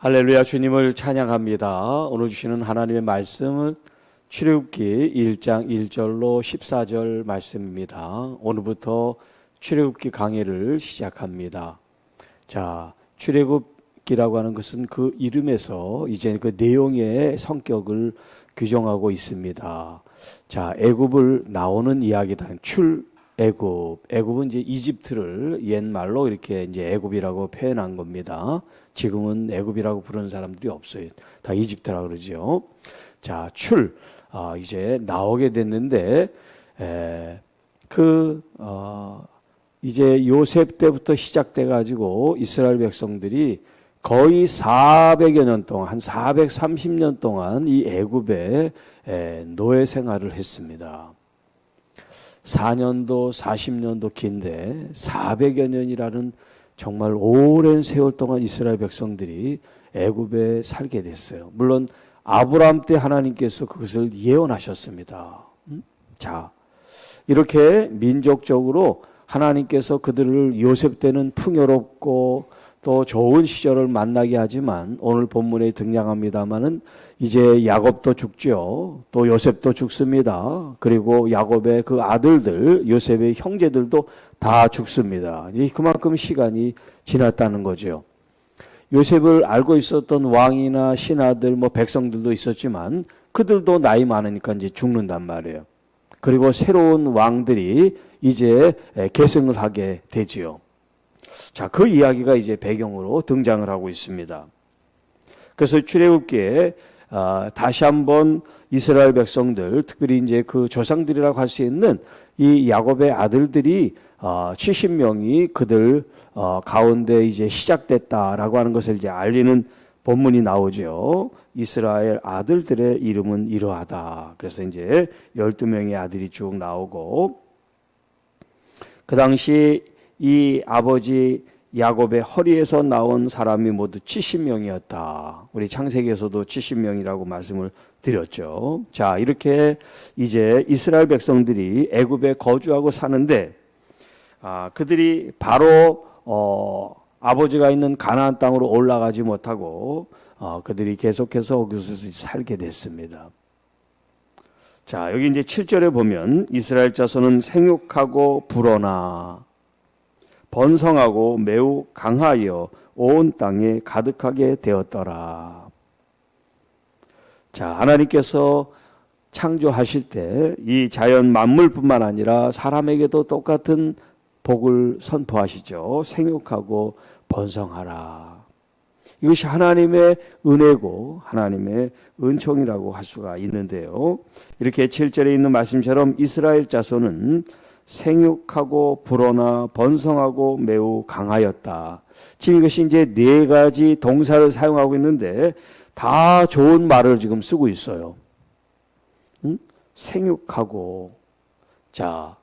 할렐루야, 주님을 찬양합니다. 오늘 주시는 하나님의 말씀은 출애굽기 1장 1절로 14절 말씀입니다. 오늘부터 출애굽기 강해를 시작합니다. 자, 출애굽기라고 하는 것은 그 이름에서 이제 그 내용의 성격을 규정하고 있습니다. 자, 애굽을 나오는 이야기다. 출애굽. 애굽은 이제 이집트를 옛말로 이렇게 이제 애굽이라고 표현한 겁니다. 지금은 애굽이라고 부르는 사람들이 없어요. 다 이집트라고 그러죠. 자, 이제 나오게 됐는데, 이제 요셉 때부터 시작돼가지고 이스라엘 백성들이 거의 400여 년 동안, 한 430년 동안 이 애굽에 노예 생활을 했습니다. 4년도, 40년도 긴데 400여 년이라는 정말 오랜 세월 동안 이스라엘 백성들이 애굽에 살게 됐어요. 물론 아브라함 때 하나님께서 그것을 예언하셨습니다. 자, 이렇게 민족적으로 하나님께서 그들을 요셉 때는 풍요롭고 또 좋은 시절을 만나게 하지만 오늘 본문에 등장합니다마는 이제 야곱도 죽죠. 또 요셉도 죽습니다. 그리고 야곱의 그 아들들, 요셉의 형제들도 다 죽습니다. 그만큼 시간이 지났다는 거죠. 요셉을 알고 있었던 왕이나 신하들, 백성들도 있었지만 그들도 나이 많으니까 이제 죽는단 말이에요. 그리고 새로운 왕들이 이제 계승을 하게 되지요. 자, 그 이야기가 이제 배경으로 등장을 하고 있습니다. 그래서 출애굽기에 다시 한번 이스라엘 백성들, 특별히 이제 그 조상들이라고 할 수 있는 이 야곱의 아들들이 70명이 그들 가운데 이제 시작됐다라고 하는 것을 이제 알리는 본문이 나오죠. 이스라엘 아들들의 이름은 이러하다. 그래서 이제 12명의 아들이 쭉 나오고, 그 당시 이 아버지 야곱의 허리에서 나온 사람이 모두 70명이었다. 우리 창세기에서도 70명이라고 말씀을 드렸죠. 자, 이렇게 이제 이스라엘 백성들이 애굽에 거주하고 사는데, 그들이 바로 아버지가 있는 가나안 땅으로 올라가지 못하고 그들이 계속해서 그곳에서 살게 됐습니다. 자, 여기 이제 7절에 보면 이스라엘 자손은 생육하고 불어나 번성하고 매우 강하여 온 땅에 가득하게 되었더라. 자, 하나님께서 창조하실 때 이 자연 만물뿐만 아니라 사람에게도 똑같은 복을 선포하시죠. 생육하고 번성하라. 이것이 하나님의 은혜고 하나님의 은총이라고 할 수가 있는데요. 이렇게 7절에 있는 말씀처럼 이스라엘 자손은 생육하고 불어나 번성하고 매우 강하였다. 지금 이것이 이제 네 가지 동사를 사용하고 있는데 다 좋은 말을 지금 쓰고 있어요. 생육하고. 자,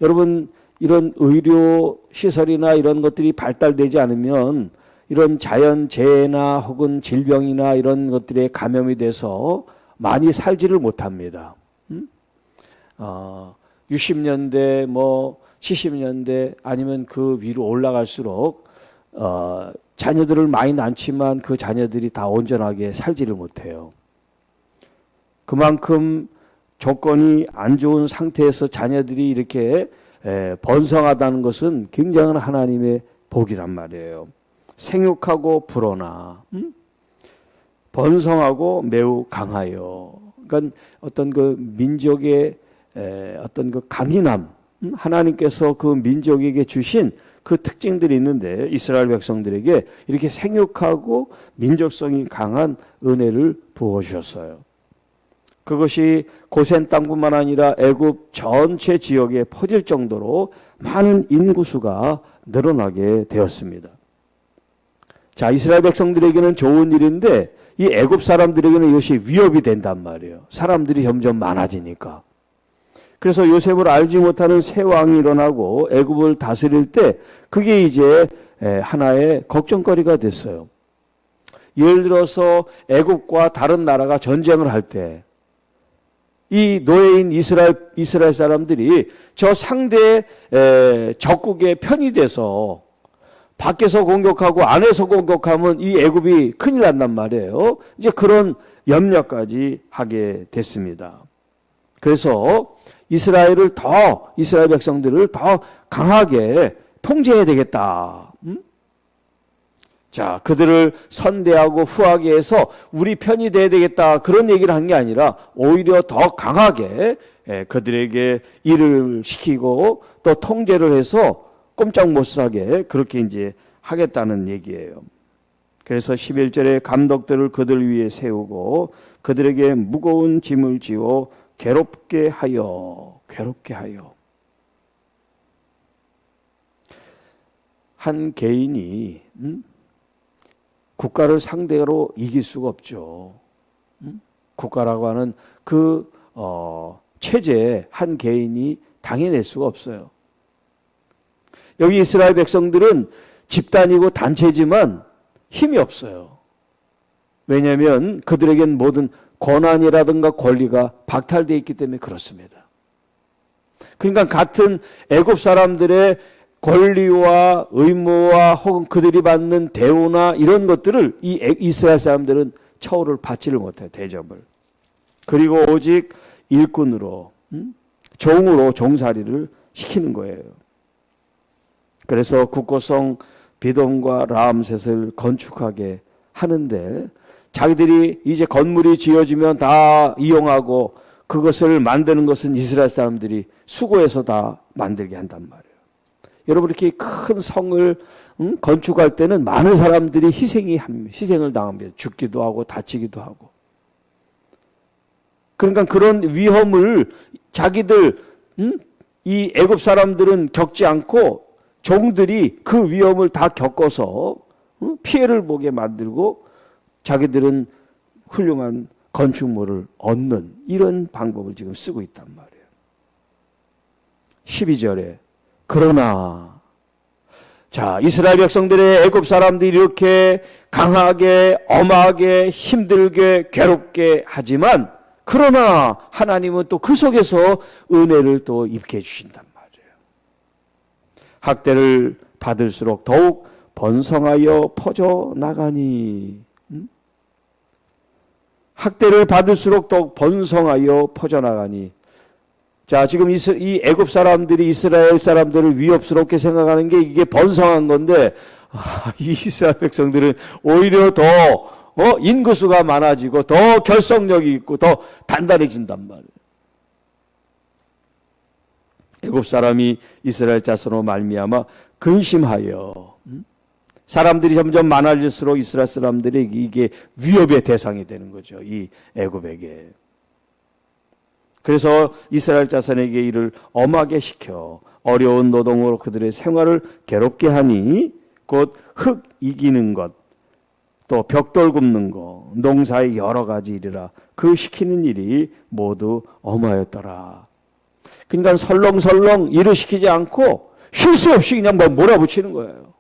여러분, 이런 의료 시설이나 이런 것들이 발달되지 않으면 이런 자연재해나 혹은 질병이나 이런 것들에 감염이 돼서 많이 살지를 못합니다. 60년대, 70년대 아니면 그 위로 올라갈수록 자녀들을 많이 낳지만 그 자녀들이 다 온전하게 살지를 못해요. 그만큼 조건이 안 좋은 상태에서 자녀들이 이렇게 번성하다는 것은 굉장한 하나님의 복이란 말이에요. 생육하고 불어나 번성하고 매우 강하여. 그러니까 어떤 그 민족의 어떤 그 강인함, 하나님께서 그 민족에게 주신 그 특징들이 있는데 이스라엘 백성들에게 이렇게 생육하고 민족성이 강한 은혜를 부어주셨어요. 그것이 고센 땅뿐만 아니라 애굽 전체 지역에 퍼질 정도로 많은 인구수가 늘어나게 되었습니다. 자, 이스라엘 백성들에게는 좋은 일인데 이 애굽 사람들에게는 이것이 위협이 된단 말이에요. 사람들이 점점 많아지니까. 그래서 요셉을 알지 못하는 새 왕이 일어나고 애굽을 다스릴 때 그게 이제 하나의 걱정거리가 됐어요. 예를 들어서 애굽과 다른 나라가 전쟁을 할 때 이 노예인 이스라엘 사람들이 저 상대 적국의 편이 돼서 밖에서 공격하고 안에서 공격하면 이 애굽이 큰일 난단 말이에요. 이제 그런 염려까지 하게 됐습니다. 그래서 이스라엘 백성들을 더 강하게 통제해야 되겠다. 자, 그들을 선대하고 후하게 해서 우리 편이 돼야 되겠다. 그런 얘기를 한 게 아니라 오히려 더 강하게 그들에게 일을 시키고 또 통제를 해서 꼼짝 못 하게 그렇게 이제 하겠다는 얘기예요. 그래서 11절에 감독들을 그들 위에 세우고 그들에게 무거운 짐을 지어 괴롭게 하여. 한 개인이 국가를 상대로 이길 수가 없죠. 국가라고 하는 그 체제에 한 개인이 당해낼 수가 없어요. 여기 이스라엘 백성들은 집단이고 단체지만 힘이 없어요. 왜냐하면 그들에겐 모든 권한이라든가 권리가 박탈되어 있기 때문에 그렇습니다. 그러니까 같은 애굽 사람들의 권리와 의무와 혹은 그들이 받는 대우나 이런 것들을 이 이스라엘 사람들은 처우를 받지를 못해요. 대접을. 그리고 오직 일꾼으로 종으로 종살이를 시키는 거예요. 그래서 국고성 비돔과 라암셋을 건축하게 하는데 자기들이 이제 건물이 지어지면 다 이용하고 그것을 만드는 것은 이스라엘 사람들이 수고해서 다 만들게 한단 말이에요. 여러분 이렇게 큰 성을 건축할 때는 많은 사람들이 희생을 당합니다. 죽기도 하고 다치기도 하고. 그러니까 그런 위험을 자기들 이 애굽 사람들은 겪지 않고 종들이 그 위험을 다 겪어서 피해를 보게 만들고 자기들은 훌륭한 건축물을 얻는 이런 방법을 지금 쓰고 있단 말이에요. 12절에 그러나 자 이스라엘 백성들의 애굽 사람들이 이렇게 강하게 엄하게 힘들게 괴롭게 하지만 그러나 하나님은 또 그 속에서 은혜를 또 입게 해주신단 말이에요. 학대를 받을수록 더욱 번성하여 퍼져나가니 학대를 받을수록 더욱 번성하여 퍼져나가니 자 지금 이 애굽 사람들이 이스라엘 사람들을 위협스럽게 생각하는 게 이게 번성한 건데 이 이스라엘 백성들은 오히려 더 인구수가 많아지고 더 결속력이 있고 더 단단해진단 말이에요. 애굽 사람이 이스라엘 자손으로 말미암아 근심하여 사람들이 점점 많아질수록 이스라엘 사람들이 이게 위협의 대상이 되는 거죠. 이 애굽에게. 그래서 이스라엘 자손에게 이를 엄하게 시켜 어려운 노동으로 그들의 생활을 괴롭게 하니 곧 흙 이기는 것 또 벽돌 굽는 거 농사의 여러 가지 일이라 그 시키는 일이 모두 엄하였더라. 그러니까 설렁설렁 일을 시키지 않고 쉴 수 없이 그냥 몰아붙이는 거예요.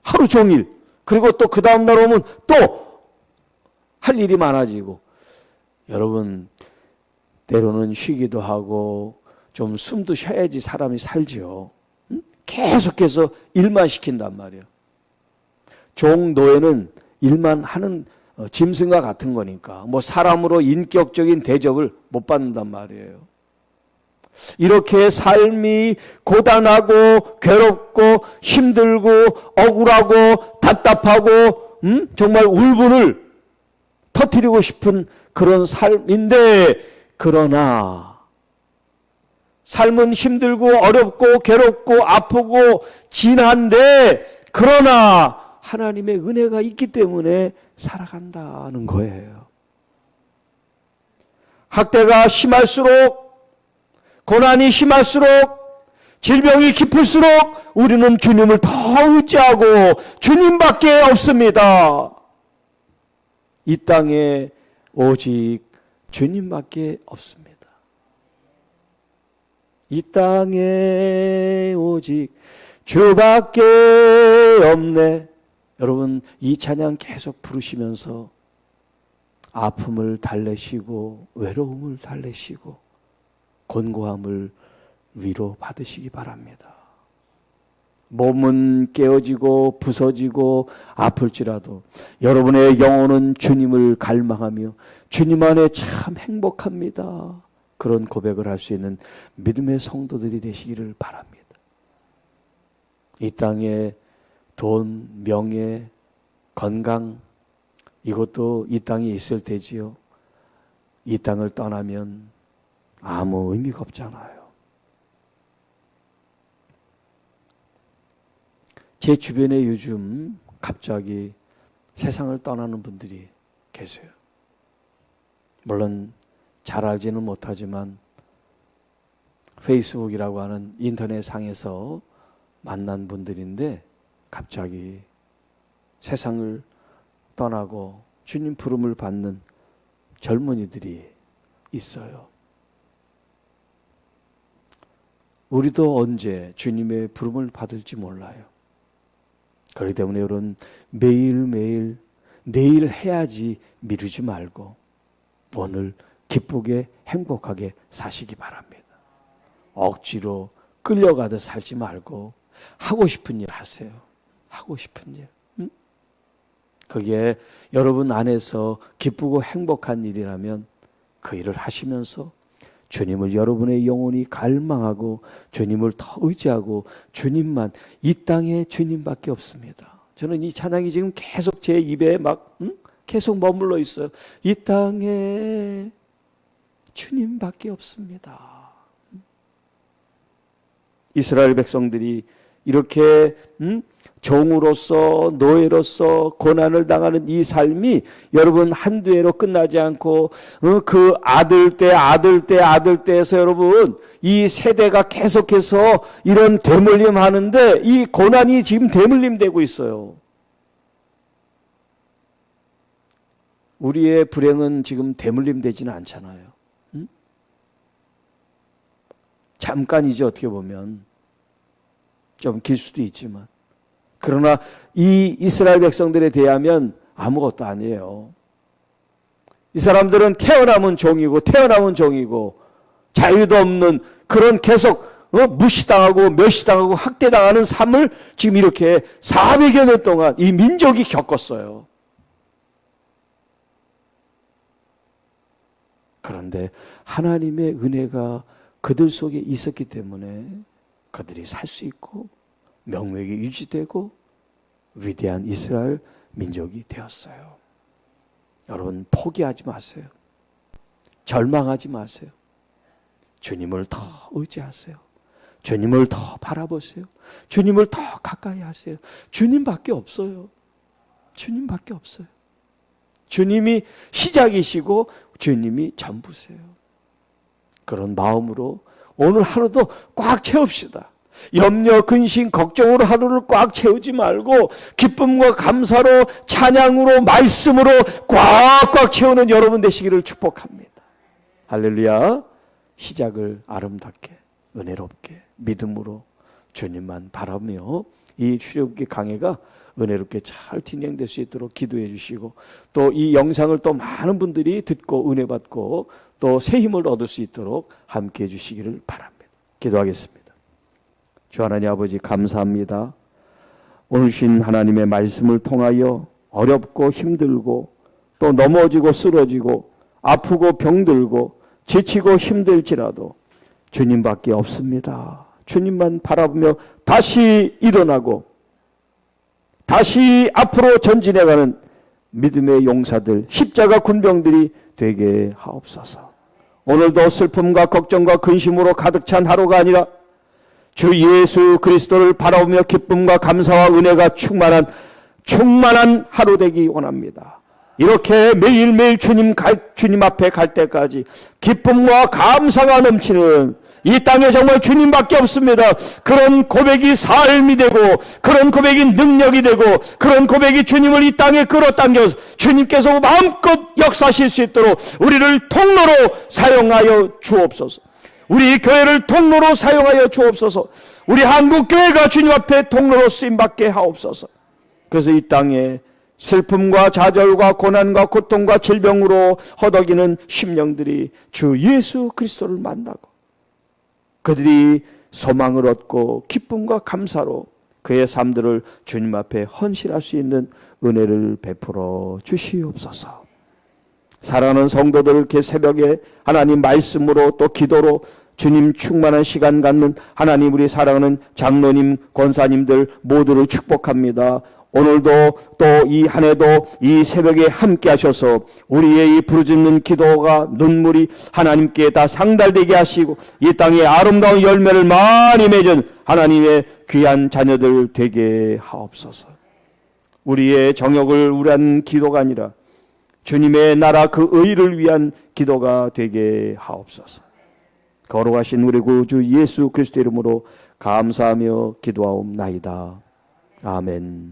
하루 종일. 그리고 또 그 다음날 오면 또 할 일이 많아지고. 여러분 때로는 쉬기도 하고 좀 숨도 쉬어야지 사람이 살지요. 계속해서 일만 시킨단 말이에요. 종 노예는 일만 하는 짐승과 같은 거니까 뭐 사람으로 인격적인 대접을 못 받는단 말이에요. 이렇게 삶이 고단하고 괴롭고 힘들고 억울하고 답답하고 정말 울분을 터뜨리고 싶은 그런 삶인데 그러나 삶은 힘들고 어렵고 괴롭고 아프고 진한데 그러나 하나님의 은혜가 있기 때문에 살아간다는 거예요. 학대가 심할수록 고난이 심할수록 질병이 깊을수록 우리는 주님을 더 의지하고 주님밖에 없습니다. 이 땅에 오직 주님밖에 없습니다. 이 땅에 오직 주밖에 없네. 여러분 이 찬양 계속 부르시면서 아픔을 달래시고 외로움을 달래시고 곤고함을 위로 받으시기 바랍니다. 몸은 깨어지고 부서지고 아플지라도 여러분의 영혼은 주님을 갈망하며 주님 안에 참 행복합니다. 그런 고백을 할 수 있는 믿음의 성도들이 되시기를 바랍니다. 이 땅에 돈, 명예, 건강 이것도 이 땅에 있을 테지요. 이 땅을 떠나면 아무 의미가 없잖아요. 제 주변에 요즘 갑자기 세상을 떠나는 분들이 계세요. 물론 잘 알지는 못하지만 페이스북이라고 하는 인터넷 상에서 만난 분들인데 갑자기 세상을 떠나고 주님 부름을 받는 젊은이들이 있어요. 우리도 언제 주님의 부름을 받을지 몰라요. 그렇기 때문에 여러분 매일매일 내일 해야지 미루지 말고 오늘 기쁘게 행복하게 사시기 바랍니다. 억지로 끌려가듯 살지 말고 하고 싶은 일 하세요. 하고 싶은 일. 그게 여러분 안에서 기쁘고 행복한 일이라면 그 일을 하시면서 주님을 여러분의 영혼이 갈망하고 주님을 더 의지하고 주님만, 이 땅에 주님밖에 없습니다. 저는 이 찬양이 지금 계속 제 입에 막 계속 머물러 있어요. 이 땅에 주님밖에 없습니다. 이스라엘 백성들이 이렇게 종으로서 노예로서 고난을 당하는 이 삶이 여러분 한두 해로 끝나지 않고 그 아들 때에서 여러분 이 세대가 계속해서 이런 대물림 하는데 이 고난이 지금 대물림 되고 있어요. 우리의 불행은 지금 대물림 되지는 않잖아요. 잠깐이지 어떻게 보면. 좀 길 수도 있지만 그러나 이 이스라엘 백성들에 대하면 아무것도 아니에요. 이 사람들은 태어나면 종이고 자유도 없는 그런 계속 무시당하고 멸시당하고 학대당하는 삶을 지금 이렇게 400여 년 동안 이 민족이 겪었어요. 그런데 하나님의 은혜가 그들 속에 있었기 때문에 그들이 살 수 있고 명맥이 유지되고 위대한 이스라엘 민족이 되었어요. 여러분 포기하지 마세요. 절망하지 마세요. 주님을 더 의지하세요. 주님을 더 바라보세요. 주님을 더 가까이 하세요. 주님밖에 없어요. 주님밖에 없어요. 주님이 시작이시고 주님이 전부세요. 그런 마음으로 오늘 하루도 꽉 채웁시다. 염려, 근심, 걱정으로 하루를 꽉 채우지 말고 기쁨과 감사로 찬양으로 말씀으로 꽉꽉 채우는 여러분 되시기를 축복합니다. 할렐루야. 시작을 아름답게 은혜롭게 믿음으로 주님만 바라며 이 출애굽기 강해가 은혜롭게 잘 진행될 수 있도록 기도해 주시고 또 이 영상을 또 많은 분들이 듣고 은혜 받고 또 새 힘을 얻을 수 있도록 함께해 주시기를 바랍니다. 기도하겠습니다. 주 하나님 아버지 감사합니다. 오늘 주신 하나님의 말씀을 통하여 어렵고 힘들고 또 넘어지고 쓰러지고 아프고 병들고 지치고 힘들지라도 주님밖에 없습니다. 주님만 바라보며 다시 일어나고 다시 앞으로 전진해가는 믿음의 용사들, 십자가 군병들이 되게 하옵소서. 오늘도 슬픔과 걱정과 근심으로 가득 찬 하루가 아니라 주 예수 그리스도를 바라보며 기쁨과 감사와 은혜가 충만한 하루 되기 원합니다. 이렇게 매일매일 주님 앞에 갈 때까지 기쁨과 감사가 넘치는 이 땅에 정말 주님밖에 없습니다. 그런 고백이 삶이 되고 그런 고백이 능력이 되고 그런 고백이 주님을 이 땅에 끌어당겨서 주님께서 마음껏 역사하실 수 있도록 우리를 통로로 사용하여 주옵소서. 우리 교회를 통로로 사용하여 주옵소서. 우리 한국교회가 주님 앞에 통로로 쓰임받게 하옵소서. 그래서 이 땅에 슬픔과 좌절과 고난과 고통과 질병으로 허덕이는 심령들이 주 예수 그리스도를 만나고 그들이 소망을 얻고 기쁨과 감사로 그의 삶들을 주님 앞에 헌신할 수 있는 은혜를 베풀어 주시옵소서. 사랑하는 성도들, 이렇게 새벽에 하나님 말씀으로 또 기도로 주님 충만한 시간 갖는 하나님, 우리 사랑하는 장로님, 권사님들 모두를 축복합니다. 오늘도 또 이 한 해도 이 새벽에 함께 하셔서 우리의 이 부르짖는 기도가 눈물이 하나님께 다 상달되게 하시고 이 땅에 아름다운 열매를 많이 맺은 하나님의 귀한 자녀들 되게 하옵소서. 우리의 정욕을 위한 기도가 아니라 주님의 나라 그 의를 위한 기도가 되게 하옵소서. 거룩하신 우리 구주 예수 그리스도 이름으로 감사하며 기도하옵나이다. 아멘.